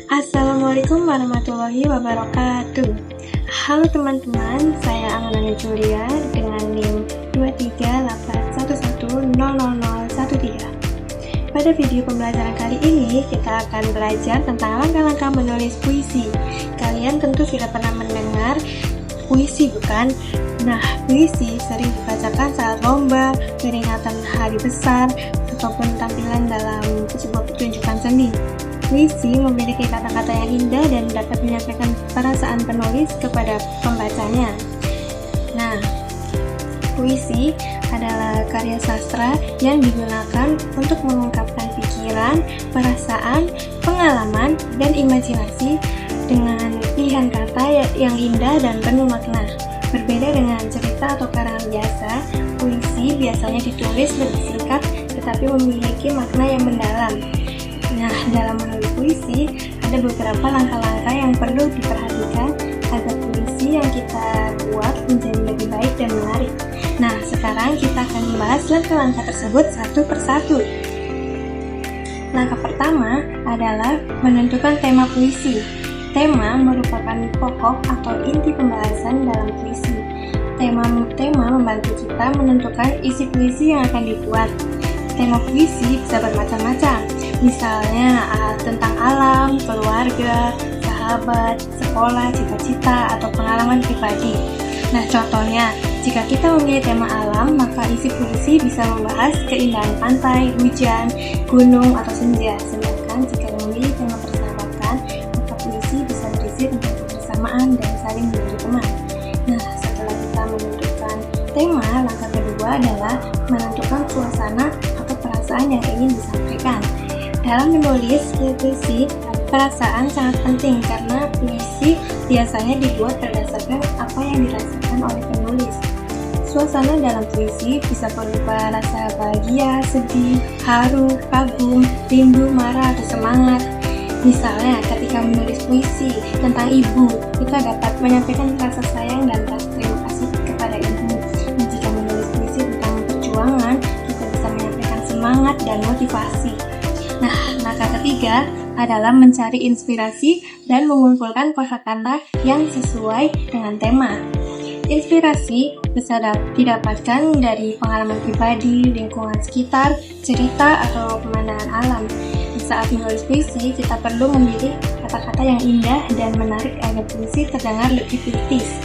Assalamualaikum warahmatullahi wabarakatuh. Halo teman-teman, saya Amanani Julia dengan NIM 2381110013. Pada video pembelajaran kali ini, kita akan belajar tentang langkah-langkah menulis puisi. Kalian tentu sudah pernah mendengar puisi, bukan? Nah, puisi sering dibacakan saat lomba, peringatan hari besar, ataupun tampilan dalam sebuah pertunjukan seni. Puisi memiliki kata-kata yang indah dan dapat menyampaikan perasaan penulis kepada pembacanya. Nah, puisi adalah karya sastra yang digunakan untuk mengungkapkan pikiran, perasaan, pengalaman, dan imajinasi dengan pilihan kata yang indah dan penuh makna. Berbeda dengan cerita atau karangan biasa, puisi biasanya ditulis lebih singkat tetapi memiliki makna yang mendalam. Nah, dalam menulis puisi, ada beberapa langkah-langkah yang perlu diperhatikan agar puisi yang kita buat menjadi lebih baik dan menarik. Nah, sekarang kita akan membahas langkah-langkah tersebut satu persatu. Langkah pertama adalah menentukan tema puisi. Tema merupakan pokok atau inti pembahasan dalam puisi. Tema membantu kita menentukan isi puisi yang akan dibuat. Tema puisi bisa bermacam-macam, misalnya tentang alam, keluarga, sahabat, sekolah, cita-cita, atau pengalaman pribadi. Nah, contohnya, jika kita memilih tema alam, maka isi puisi bisa membahas keindahan pantai, hujan, gunung, atau senja. Sedangkan jika memilih tema persahabatan, maka puisi bisa berisi tentang kebersamaan dan saling menjadi teman. Nah, setelah kita menentukan tema, langkah kedua adalah menentukan suasana atau perasaan yang ingin disampaikan. Dalam menulis puisi, perasaan sangat penting karena puisi biasanya dibuat berdasarkan apa yang dirasakan oleh penulis. Suasana dalam puisi bisa berupa rasa bahagia, sedih, haru, kagum, rindu, marah, atau semangat. Misalnya, ketika menulis puisi tentang ibu, kita dapat menyampaikan rasa sayang dan rasa terima kasih kepada ibu. Dan jika menulis puisi tentang perjuangan, kita bisa menyampaikan semangat dan motivasi. Nah, langkah ketiga adalah mencari inspirasi dan mengumpulkan kosakata yang sesuai dengan tema. Inspirasi bisa didapatkan dari pengalaman pribadi, lingkungan sekitar, cerita, atau pemandangan alam. Saat menulis puisi, kita perlu memilih kata-kata yang indah dan menarik agar puisi terdengar lebih puitis.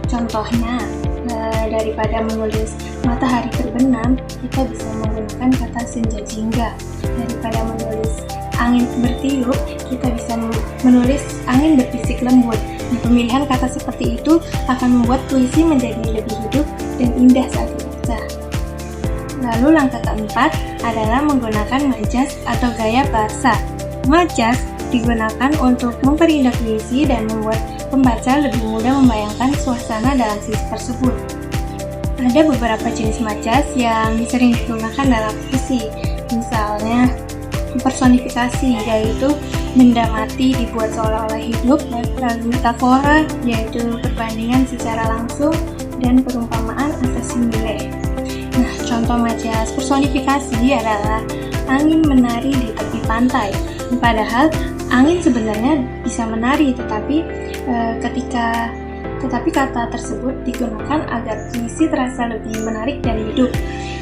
Contohnya, daripada menulis matahari terbenam, kita bisa menggunakan kata senja jingga. Daripada menulis angin bertiup, kita bisa menulis angin berbisik lembut. Nah, pemilihan kata seperti itu akan membuat puisi menjadi lebih hidup dan indah saat dibaca. Lalu langkah keempat adalah menggunakan majas atau gaya bahasa. Majas digunakan untuk memperindah puisi dan membuat pembaca lebih mudah membayangkan suasana dalam puisi tersebut. Ada beberapa jenis majas yang sering digunakan dalam puisi, misalnya personifikasi, yaitu benda mati dibuat seolah-olah hidup, lalu metafora, yaitu perbandingan secara langsung, dan perumpamaan atau simile. Nah, contoh majas personifikasi adalah angin menari di tepi pantai. Padahal angin sebenarnya bisa menari, tetapi kata tersebut digunakan agar puisi terasa lebih menarik dan hidup.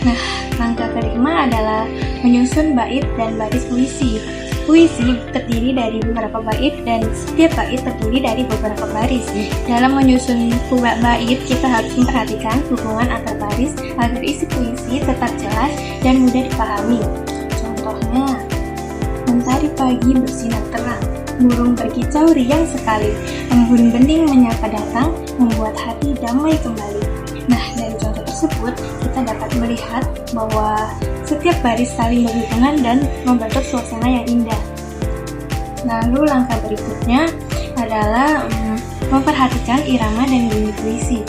Nah, langkah kelima adalah menyusun bait dan baris puisi. Puisi terdiri dari beberapa bait dan setiap bait terdiri dari beberapa baris. Dalam menyusun bait, kita harus memperhatikan hubungan antar baris agar isi puisi tetap jelas dan mudah dipahami. Contohnya, mentari pagi bersinar terang, burung berkicau riang sekali, embun bening menyapa datang, membuat hati damai kembali. Nah, dari contoh tersebut, kita dapat melihat bahwa setiap baris saling berhubungan dan membentuk suasana yang indah. Lalu langkah berikutnya adalah memperhatikan irama dan bunyi puisi.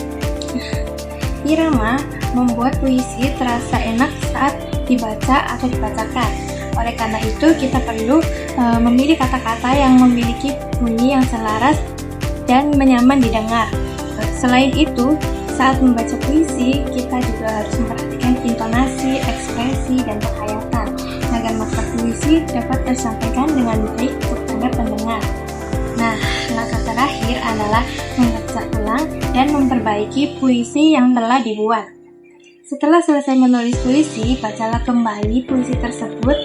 Irama membuat puisi terasa enak saat dibaca atau dibacakan. Oleh karena itu, kita perlu memilih kata-kata yang memiliki bunyi yang selaras dan nyaman didengar. Selain itu, saat membaca puisi, kita juga harus memperhatikan intonasi, ekspresi, dan penghayatan agar makna puisi dapat tersampaikan dengan baik kepada sebagai pendengar. Nah, langkah terakhir adalah membaca ulang dan memperbaiki puisi yang telah dibuat. Setelah selesai menulis puisi, bacalah kembali puisi tersebut.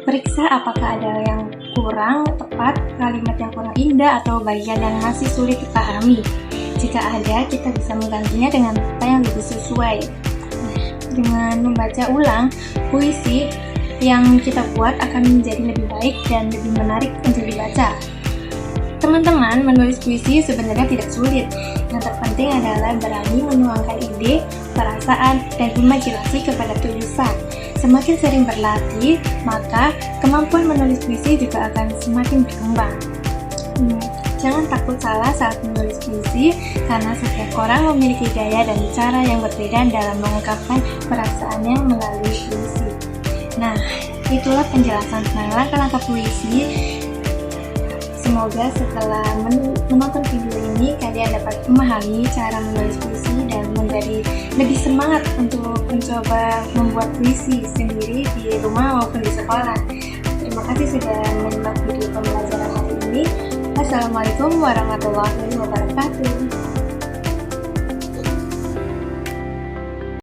Periksa apakah ada yang kurang tepat, kalimat yang kurang indah, atau bagian yang masih sulit dipahami. Jika ada, kita bisa menggantinya dengan kata yang lebih sesuai. Dengan membaca ulang, puisi yang kita buat akan menjadi lebih baik dan lebih menarik untuk dibaca. Teman-teman, menulis puisi sebenarnya tidak sulit. Yang terpenting adalah berani menuangkan ide, perasaan, dan imajinasi kepada tulisan. Semakin sering berlatih, maka kemampuan menulis puisi juga akan semakin berkembang. Jangan takut salah saat menulis puisi, karena setiap orang memiliki gaya dan cara yang berbeda dalam mengungkapkan perasaannya melalui puisi. Nah, itulah penjelasan tentang langkah-langkah puisi. Semoga setelah menonton video ini, kalian dapat memahami cara menulis puisi dan menjadi lebih semangat untuk mencoba membuat puisi sendiri di rumah maupun di sekolah. Terima kasih sudah menonton video pembelajaran hari ini. Wassalamualaikum warahmatullahi wabarakatuh.